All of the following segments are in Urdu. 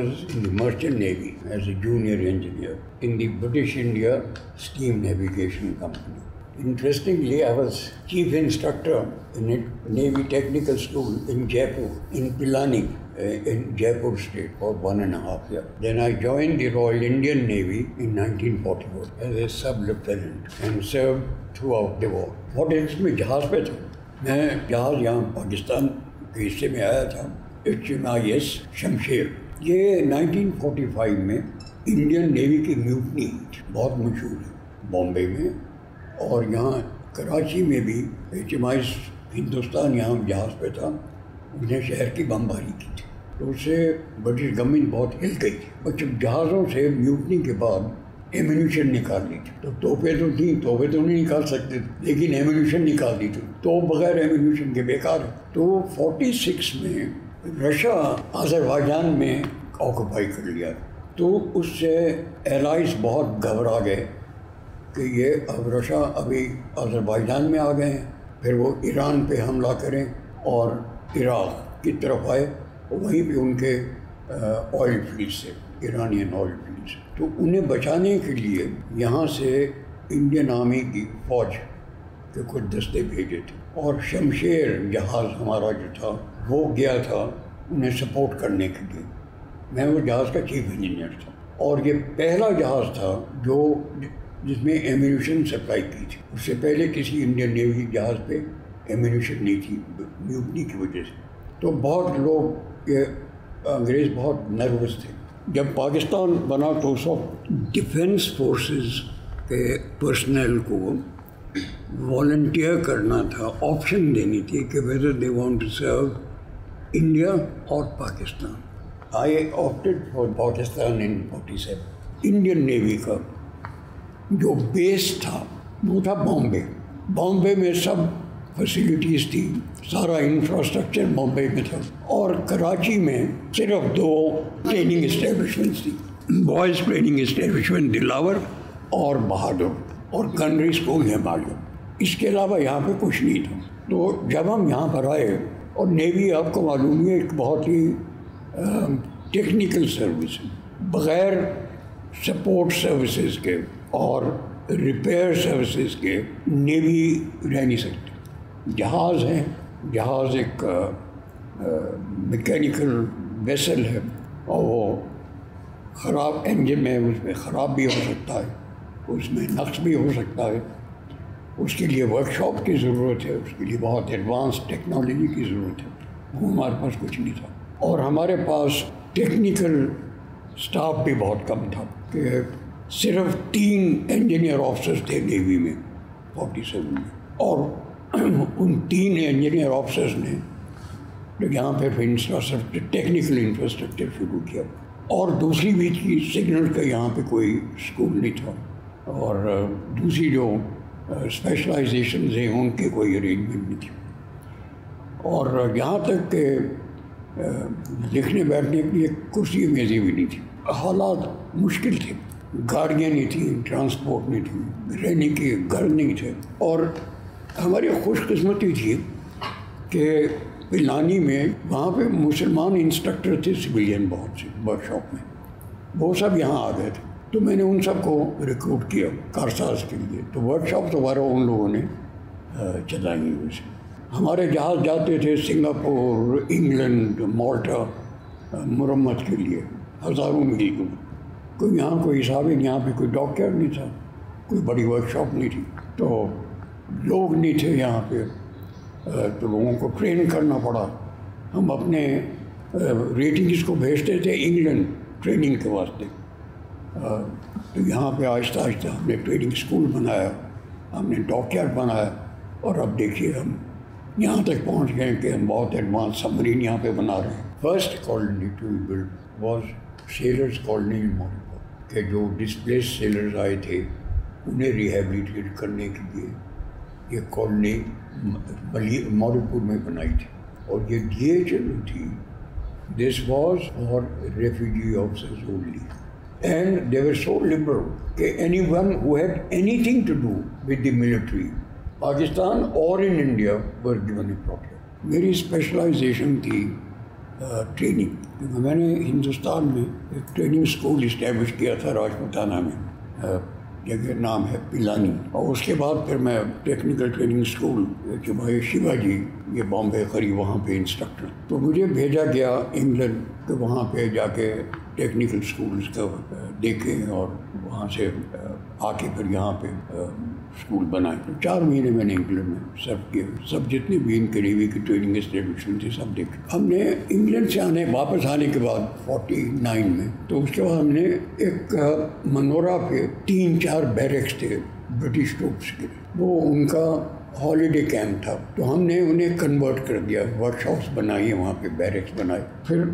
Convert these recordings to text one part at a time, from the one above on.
was in the Merchant Navy as a junior engineer in the British India Steam Navigation Company. Interestingly, I was chief instructor in a Navy Technical School in Jaipur, in Pilani, in Jaipur state for 1.5 years. Then I joined the Royal Indian Navy in 1944 as a sub-lieutenant and served throughout the war. What is میں جہاز پہ تھا. میں جہاز یہاں پاکستان کے حصے میں آیا تھا, HMIS شمشیر. یہ 1945 میں انڈین نیوی کی میوٹنی بہت مشہور ہے بامبے میں, اور یہاں کراچی میں بھی HMIS ہندوستان یہاں جہاز پہ تھا, اس نے شہر کی بمباری کی تھی, تو اس سے برٹش گورنمنٹ بہت ہل گئی تھی. اور جب جہازوں سے میوٹنی کے بعد ایمونیشن نکال لی تھی, تو توپیں تو تھیں, توپیں تو نہیں نکال سکتے تھے, لیکن ایمونیشن نکال دی تھی. تو بغیر ایمونیشن کے بیکار ہے. تو 46 میں رشیا آذربائیجان میں آکوپائی کر لیا, تو اس سے ایلائز بہت گھبرا گئے کہ یہ اب رشیا ابھی آذربائیجان میں آ گئے ہیں, پھر وہ ایران پہ حملہ کریں اور عراق کی طرف آئے, وہیں پہ ان کے آئل فلیٹ سے, ایرانین آئل فلیٹ سے. تو انہیں بچانے کے لیے یہاں سے انڈین آرمی کی فوج کے کچھ دستے بھیجے تھے, اور شمشیر جہاز ہمارا جو تھا وہ گیا تھا انہیں سپورٹ کرنے کے لیے. میں وہ جہاز کا چیف انجینئر تھا, اور یہ پہلا جہاز تھا جو جس میں ایمونیشن سپلائی کی تھی. اس سے پہلے کسی انڈین نیوی جہاز پہ ایمونیشن نہیں تھی میوٹنی کی وجہ سے. تو بہت لوگ یہ انگریز بہت نروس تھے. جب پاکستان بنا تو اس وقت ڈیفینس فورسز کے پرسنل کو والنٹیئر کرنا تھا, آپشن دینی تھی کہ whether they want to serve India اور Pakistan. I opted for Pakistan in 47. Indian navy کا جو بیس تھا وہ تھا بامبے. بامبے میں سب فیسلٹیز تھی, سارا انفراسٹرکچر بامبے میں تھا, اور کراچی میں صرف 2 ٹریننگ اسٹیبلشمنٹس تھی, بوائز ٹریننگ اسٹیبلشمنٹ دلاور اور بہادر, اور گنری اسکول ہمالیہ. اس کے علاوہ یہاں پہ کچھ نہیں تھا. تو جب ہم یہاں پر آئے, اور نیوی آپ کو معلوم ہے ایک بہت ہی ٹیکنیکل سروس ہے, بغیر سپورٹ سروسز کے اور ریپیئر سروسز کے نیوی رہ نہیں سکتی. جہاز ہیں, جہاز ایک میکینیکل ویسل ہے, اور وہ خراب انجن میں اس میں خراب بھی ہو سکتا ہے, اس میں نقص بھی ہو سکتا ہے. اس کے لیے ورک شاپ کی ضرورت ہے, اس کے لیے بہت ایڈوانس ٹیکنالوجی کی ضرورت ہے. وہ ہمارے پاس کچھ نہیں تھا, اور ہمارے پاس ٹیکنیکل سٹاف بھی بہت کم تھا, کہ صرف 3 انجینئر آفیسرز تھے نیوی میں 47 میں. اور ان 3 انجینئر آفیسرز نے یہاں پہ انفراسٹرکچر, ٹیکنیکل انفراسٹرکچر شروع کیا. اور دوسری بھی تھی سگنل کا یہاں پہ کوئی اسکول نہیں تھا, اور دوسری جو اسپیشلائزیشنز ہیں ان کے کوئی ارینجمنٹ نہیں تھی. اور یہاں تک کہ لکھنے بیٹھنے کے لیے کرسی میزیں بھی نہیں تھی. حالات مشکل تھے, گاڑیاں نہیں تھیں, ٹرانسپورٹ نہیں تھی, رہنے کے گھر نہیں تھے. اور ہماری خوش قسمتی تھی کہ پلانی میں وہاں پہ مسلمان انسٹرکٹر تھے سویلین بہت سے ورک شاپ میں, وہ سب یہاں آ گئے تھے. تو میں نے ان سب کو ریکروٹ کیا کارساز کے لیے. تو ورک شاپ دوبارہ ان لوگوں نے چلائی ہوئی سے. ہمارے جہاز جاتے تھے سنگاپور, انگلینڈ, مالٹا مرمت کے لیے, ہزاروں میل دور. کوئی یہاں کوئی حساب ہے, یہاں پہ کوئی ڈاکٹر نہیں تھا, کوئی بڑی ورک شاپ نہیں تھی, تو لوگ نہیں تھے یہاں پہ, تو لوگوں کو ٹرین کرنا پڑا. ہم اپنے ریٹنگس کو بھیجتے تھے انگلینڈ ٹریننگ کے واسطے. تو یہاں پہ آہستہ آہستہ ہم نے ٹریننگ اسکول بنایا, ہم نے ڈاک یارڈ بنایا, اور اب دیکھیے ہم یہاں تک پہنچ گئے کہ ہم بہت ایڈوانس سب مرین یہاں پہ بنا رہے ہیں. First colony to build was sailors colony in model, کہ جو ڈسپلیس سیلرز آئے تھے انہیں ریہیبلیٹیٹ کرنے کے لیے یہ کالونی ماڈل پور میں بنائی تھی. اور یہ DHL تھی, this was for refugee officers only, and they were so liberal کہ anyone who had anything to do with the military Pakistan اور in India were given a protect. میری اسپیشلائزیشن تھی ٹریننگ، کیونکہ میں نے ہندوستان میں ایک ٹریننگ اسکول اسٹیبلش کیا تھا راجپوتانہ میں، جگہ نام ہے پلانی، اور اس کے بعد پھر میں ٹیکنیکل ٹریننگ اسکول جو بھائی شیوا جی یہ بامبے قریب وہاں پہ انسٹرکٹر، تو مجھے بھیجا گیا انگلینڈ کہ وہاں پہ جا کے ٹیکنیکل اسکولس کا دیکھیں اور وہاں سے آ کے پھر یہاں پہ اسکول بنائے۔ تو 4 مہینے میں نے انگلینڈ میں سرو کیے، سب جتنے بھی ان کے نیوی کی ٹریننگ اسٹیبلشمنٹ تھی سب دیکھے۔ ہم نے انگلینڈ سے واپس آنے کے بعد 49 میں، تو اس کے بعد ہم نے ایک منورا پہ 3-4 بیرکس تھے برٹش ٹروپس کے، وہ ان کا ہالیڈے کیمپ تھا، تو ہم نے انہیں کنورٹ کر دیا، ورک شاپس بنائی، وہاں پہ بیرکس بنائے، پھر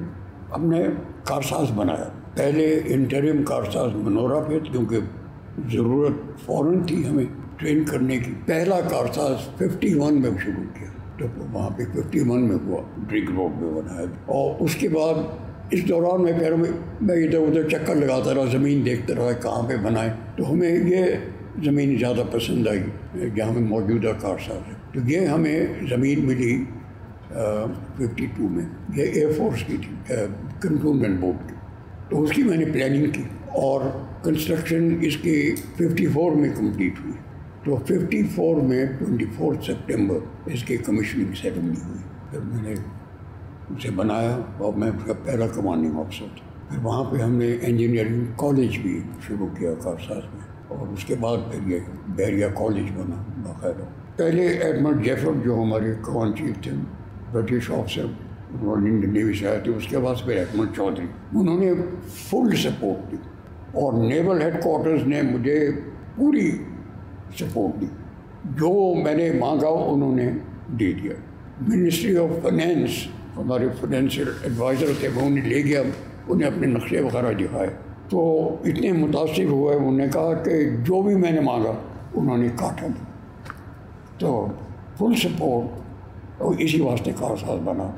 ہم نے کارساز بنایا۔ پہلے انٹرم کارساز منورا پہ، کیونکہ ضرورت فوراً تھی ہمیں ٹرین کرنے کی۔ پہلا کارساز 51 میں شروع کیا، تو وہاں پہ 51 میں ہوا، ڈرگ روڈ میں بنایا، اور اس کے بعد اس دوران میں پھر میں ادھر ادھر چکر لگاتا رہا، زمین دیکھتا رہا کہاں پہ بنائے، تو ہمیں یہ زمین زیادہ پسند آئی جہاں میں موجودہ کارساز ہے، تو یہ ہمیں زمین ملی 52 میں، یہ ایئر فورس کی تھی، کنٹونمنٹ بورڈ کی، تو اس کی میں نے پلاننگ کی، اور کنسٹرکشن اس کی 54 میں کمپلیٹ ہوئی، تو 54 میں 24 سپٹمبر اس کی کمیشننگ سیریمنی ہوئی، پھر میں نے اسے بنایا اور میں اس کا پہلا کمانڈنگ آفیسر تھا۔ پھر وہاں پہ ہم نے انجینئرنگ کالج بھی شروع کیا کارساز میں، اور اس کے بعد پھر یہ بحریہ کالج بنا باقاعدہ۔ پہلے ایڈمرل جیفرڈ جو ہمارے کمان چیف تھے، برٹش آفیسر، انڈین نیوی سے آئے تھے، اس کے بعد پھر ایڈمرل چودھری، انہوں نے فل سپورٹ دی، اور نیول ہیڈ کوارٹرز نے مجھے پوری سپورٹ دی، جو میں نے مانگا انہوں نے دے دیا۔ منسٹری آف فائنینس، ہمارے فائنینشیل ایڈوائزر تھے، وہ انہیں لے گیا، انہیں اپنے نقشے وغیرہ دکھائے، تو اتنے متاثر ہوئے، انہوں نے کہا کہ جو بھی میں نے مانگا انہوں نے کاٹا نہیں، تو فل سپورٹ، اور اسی واسطے کارساز بنا۔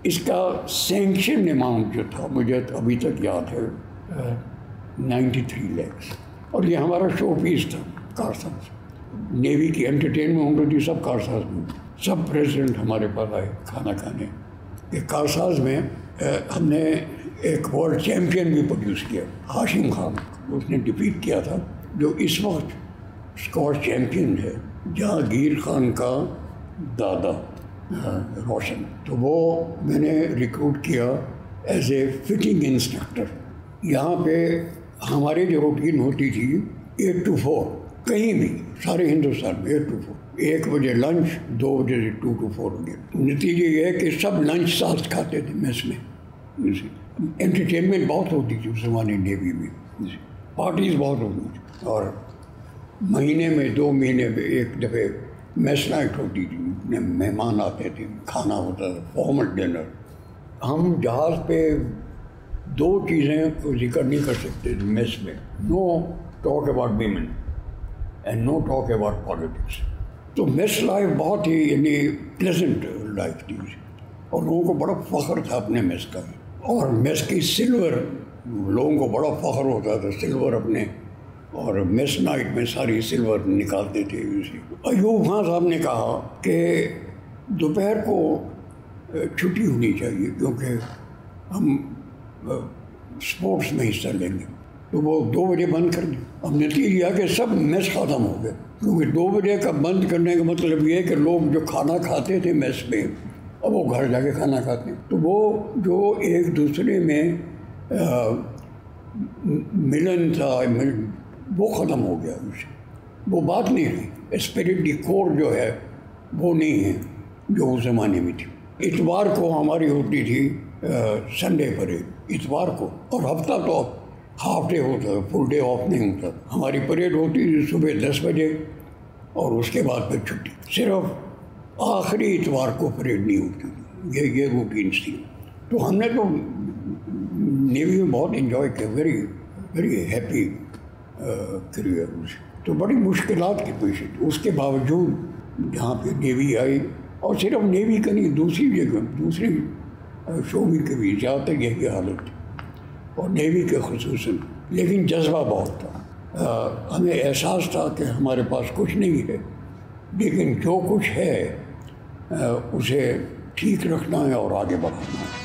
اس کا سینکشن اماؤنٹ جو تھا مجھے ابھی تک یاد ہے 93 لاکھ، اور یہ ہمارا شو پیس تھا کارساز۔ نیوی کی انٹرٹینمنٹ ہوتی تھی سب کارساز میں، سب پریزیڈنٹ ہمارے پاس آئے کھانا کھانے۔ کہ کارساز میں ہم نے ایک ورلڈ چیمپئن بھی پروڈیوس کیا، ہاشم خان، اس نے ڈیفیٹ کیا تھا، جو اس وقت اسکواش چیمپئن ہے، جہانگیر خان کا دادا روشن، تو وہ میں نے ریکروٹ کیا ایز اے فٹنگ انسٹرکٹر۔ یہاں پہ ہماری جو روٹین ہوتی تھی 8 to 4، کہیں بھی سارے ہندوستان میں 8 to 4، 1 بجے لنچ، 2 بجے سے 2 to 4 گئے۔ نتیجہ یہ ہے کہ سب لنچ ساتھ کھاتے تھے میس میں۔ انٹرٹینمنٹ بہت ہوتی تھی اس زمانے نیوی میں، پارٹیز بہت ہوتی تھی، اور مہینے میں 2 مہینے میں ایک دفعہ میس نائٹ ہوتی تھی، مہمان آتے تھے، کھانا ہوتا تھا، فارمل ڈنر۔ ہم جہاز پہ 2 چیزیں کو ذکر نہیں کر سکتے تھے میس میں، no talk about women and no talk about politics. تو میس لائف بہت ہی یعنی پلیزنٹ لائف تھی، اور لوگوں کو بڑا فخر تھا اپنے میس کا، اور میس کی سلور، لوگوں کو بڑا فخر ہوتا تھا سلور اپنے، اور میس نائٹ میں ساری سلور نکالتے تھے۔ ایوب خان صاحب نے کہا کہ دوپہر کو چھٹی ہونی چاہیے کیونکہ ہم اسپورٹس میں حصہ لیں گے، تو وہ 2 بجے بند کر دیں۔ اب نتیجہ یہ کہ سب میس ختم ہو گئے، کیونکہ 2 بجے کا بند کرنے کا مطلب یہ ہے کہ لوگ جو کھانا کھاتے تھے میس میں، اب وہ گھر جا کے کھانا کھاتے ہیں، تو وہ جو ایک دوسرے میں ملن تھا وہ ختم ہو گیا، وہ بات نہیں رہی، اسپرٹ دی کور جو ہے وہ نہیں ہے جو اس زمانے میں تھی۔ اتوار کو ہماری ہوتی تھی سنڈے پریڈ، اتوار کو، اور ہفتہ تو ہاف ڈے ہوتا ہے، فل ڈے آف نہیں ہوتا۔ ہماری پریڈ ہوتی تھی صبح 10 بجے، اور اس کے بعد پھر چھٹی، صرف آخری اتوار کو پریڈ نہیں ہوتی تھی، یہ روٹینس تھی۔ تو ہم نے تو نیوی میں بہت انجوائے کیا، ویری ہیپی کریئر۔ تو بڑی مشکلات کی پیش تھی، اس کے باوجود جہاں پہ نیوی آئی، اور صرف نیوی کا نہیں، دوسری جگہ دوسری شعبے کے بھی زیادہ تر یہی حالت تھی، اور نیوی کے خصوصاً، لیکن جذبہ بہت تھا۔ ہمیں احساس تھا کہ ہمارے پاس کچھ نہیں ہے، لیکن جو کچھ ہے اسے ٹھیک رکھنا ہے اور آگے بڑھانا ہے۔